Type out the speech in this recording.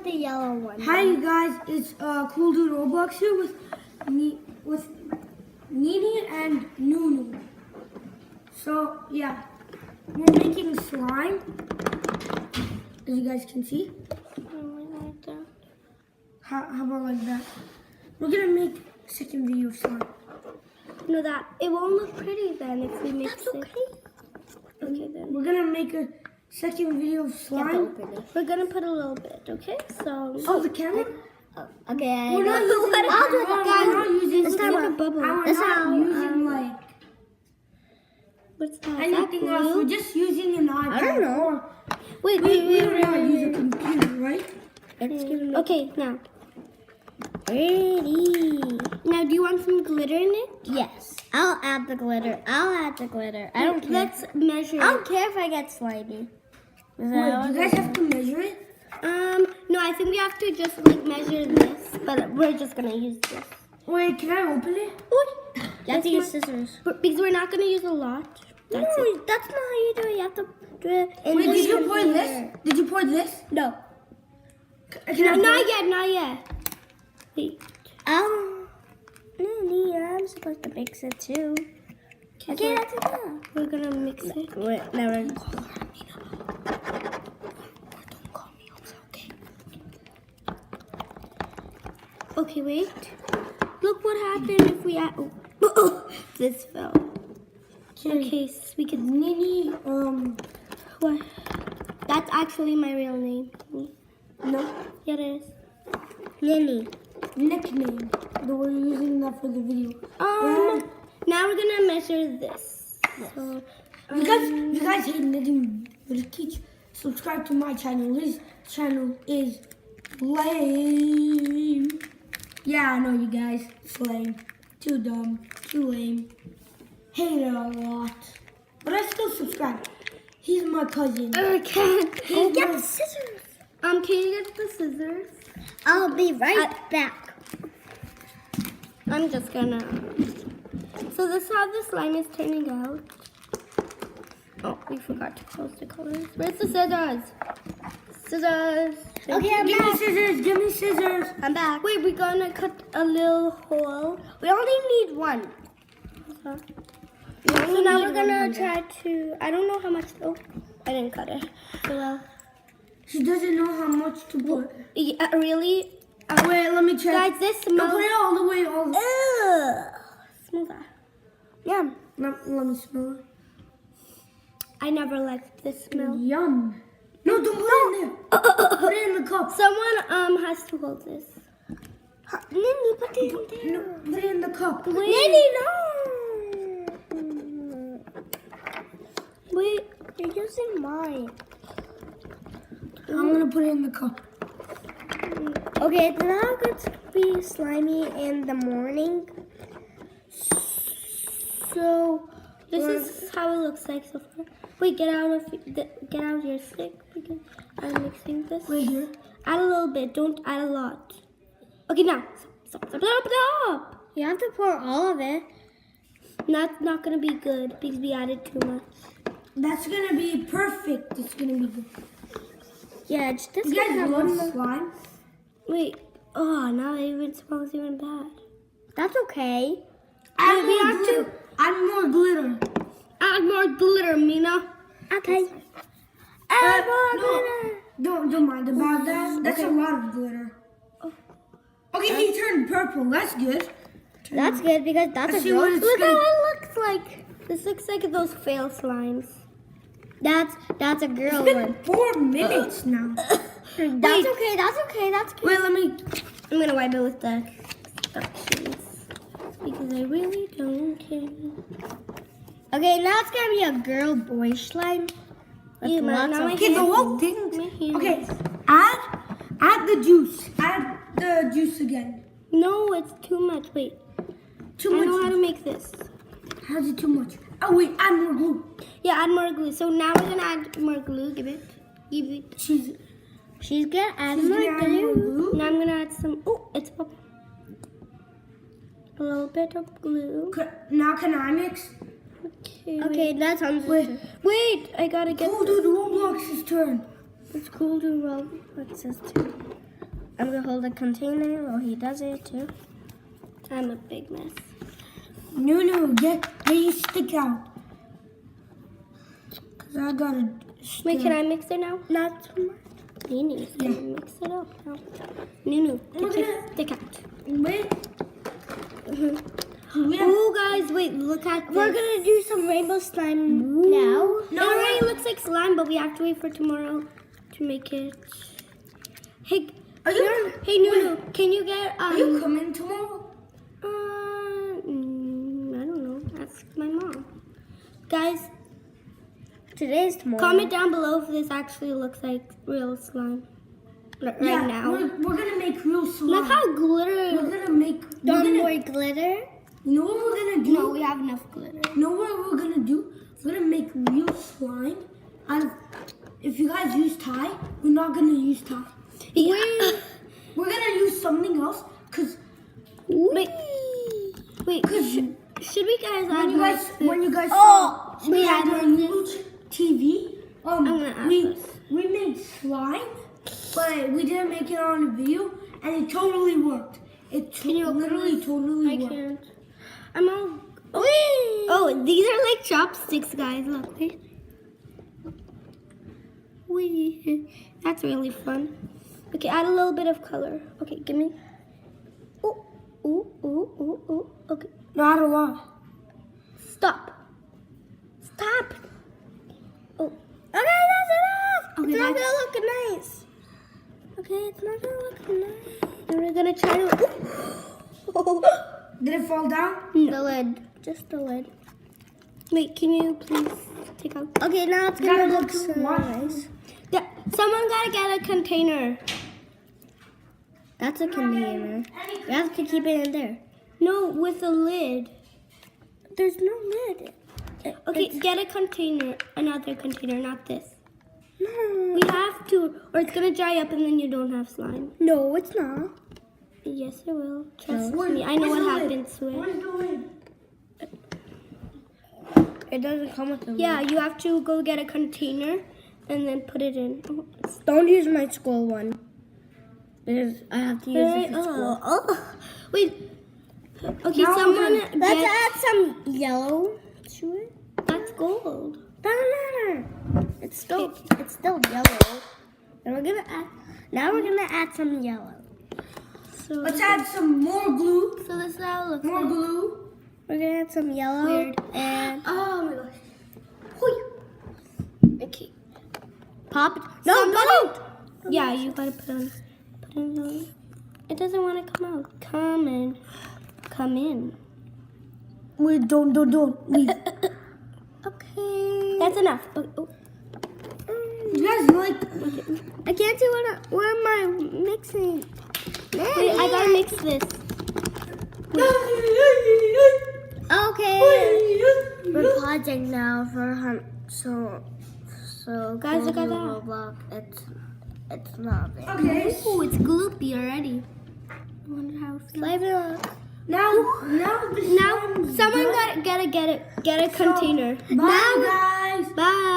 the yellow one. Hi, you guys. It's Cool Dude Roblox here with Nini and Nunu. So yeah, we're making slime, as you guys can see. Like that. How about like that? We're gonna make a second video of slime. No, that it won't look pretty then if we mix That's it. okay. Okay then. We're gonna make a second video of slime. We're gonna put a little bit, okay? So. Oh, the camera? Okay. We're not using the I'll do camera. it, guys. We're not using Let's the make a camera. bubble. And we're That's not how, using like what's that? anything else. We're just using an iPad. I don't know. Or Wait, we don't know how to use a computer, right? Okay, now. Ready. Now, do you want some glitter in it? Yes. I'll add the glitter. I don't care. Let's measure I don't care if I get slimy. Wait, do you guys have to measure it? No, I think we have to just like measure this, but we're just gonna use this. Wait, can I open it? You have to use scissors. Because we're not gonna use a lot. That's it. That's not how you do it. You have to do it in Wait, the did you pour container. this? Did you pour this? No. Can I Not yet, not yet. Wait. Nini, I'm supposed to mix it too. Okay, that's enough. We're gonna mix it. Wait, never. Okay, wait. Look what happened if we add. This fell. Okay, so we can. Nini, What? That's actually my real name. no, Yeah, it is. Nini. nickname. But we're using that for the video. Now we're gonna measure this. So, You guys hate knitting with a teach. Subscribe to my channel. His channel is lame. Yeah, I know you guys. It's lame. Too dumb. Too lame. Hate it a lot. But I still subscribe. He's my cousin. I can't. He's Get my- the scissors. Can you get the scissors? I'll be right back. I'm just gonna. So this is how the slime is turning out. Oh, we forgot to close the colors. Where's the scissors? Scissors. Okay, I'm Give me back. scissors. Give me scissors. I'm back. Wait, we're gonna cut a little hole. We only need one. So now we're gonna try to. I don't know how much. Oh, I didn't cut it. So, She doesn't know how much to put. yeah, really? Wait, let me check. Guys, this Don't smells. put it all the way. Smell that. Yum. Let me smell it. I never liked this smell. Yum. No, don't put it in there. Put it in the cup. Someone has to hold this. Nini, put it in there. No, put it in the cup. Nini, no. Wait. You're using mine. I'm gonna put it in the cup. Okay, it's now going to be slimy in the morning. So this is how it looks like so far. Wait, get out of your stick. I'm mixing this. Right here. Add a little bit. Don't add a lot. Okay, now stop. You have to pour all of it. Not gonna be good because we added too much. That's gonna be perfect. It's gonna be good. Yeah, it's just You guys gonna have love one. slime? Wait. Oh, now it smells even bad. That's okay. Add we more have glitter. Add more glitter. Add more glitter, Mina. Okay. Don't mind about that. That's a lot of glitter. Okay, he turned purple. That's good. That's good because that's Let's a see what girl. it's Look gonna. how it looks like. This looks like those fail slimes. That's a girl It's one. been 4 minutes now. That's okay. That's okay. That's good. Wait, let me. I'm gonna wipe it with the instructions because I really don't care. Okay, now it's gonna be a girl boy slime. With Yeah, lots now of I Okay, the whole thing. My hands. Okay, add the juice. Add the juice again. No, it's too much. Wait. Too I much. know how to make this. How's it too much? Oh wait, add more glue. Yeah, add more glue. So now we're gonna add more glue. Give it. She's gonna add She's more gonna add more glue. glue. Now I'm gonna add some. Oh, it's popping. A little bit of glue. Now can I mix? Okay. Okay, that's on. Wait, I gotta get. Cool dude Roblox's turn. It's cool to rub. What's this too? I'm gonna hold a container while he does it too. I'm a big mess. No, get your stick out. Cause I gotta. Wait, can I mix it now? Not too much. Nini's gonna mix it up now. Nunu, get your stick out. Wait. Oh, guys, wait, look at this. We're gonna do some rainbow slime now. It already looks like slime, but we have to wait for tomorrow to make it. Hey, Are you? hey, Nunu, can you get Are you coming tomorrow? I don't know. Ask my mom. Guys, Today's tomorrow. comment down below if this actually looks like real slime. Right now. We're gonna make real slime. Look how glitter. We're gonna make. Don't more glitter. You know what we're gonna do? No, we have enough glitter. You know what we're gonna do? We're gonna make real slime out of. If you guys use Thai, we're not gonna use Thai. Yeah. We're gonna use something else, cause Wait, should we guys add when you guys Oh, we had our new TV. gonna add we this. we made slime, but we didn't make it on a video, and it totally worked. It literally totally I worked. can't. I'm all. Oh, these are like chopsticks, guys. Look. Wee. That's really fun. Okay, add a little bit of color. Okay, give me. Ooh, ooh, ooh, ooh, ooh. Okay, Not a lot. stop. Stop. Oh, Okay, that's enough. Okay, it's not that's- gonna look nice. Okay, it's not gonna look nice. and we're gonna try to. Did it fall down? The lid. Just the lid. Wait, can you please take out? Okay, now it's Gotta gonna look look so nice. Yeah, someone gotta get a container. That's a container. You have to keep it in there. No, with a lid. There's no lid. Okay, get a container, another container, not this. No. We have to, or it's gonna dry up and then you don't have slime. No, it's not. Yes, it will. Trust Where- me. I know where's what the lid? happens to it. Where's the lid? It doesn't come with the lid. Yeah, you have to go get a container and then put it in. Oh, it's Don't use my school one. Because I have to use very, it for school. Wait. Okay, Now someone Let's get, add some yellow to it. that's gold. Doesn't matter. It's still yellow. And now we're gonna add some yellow. So, Let's add some more glue. so this is how it looks More like. glue. We're gonna add some yellow Weird. and Oh my gosh. Okay. pop it. No, Somebody- don't. Yeah, you gotta put on. It doesn't want to come out. Come in. Come in. Wait, don't. Leave. Okay. That's enough. Oh, You guys like? I can't see what am I mixing. wait, I gotta mix this. Okay. We're pausing now for so Guys, look at that. Roblox. It's not there. Okay. Oh, it's gloopy already. I wonder how it feels. Live it up. Now the Now, slime's someone done. gotta get a container. Bye, guys. Bye.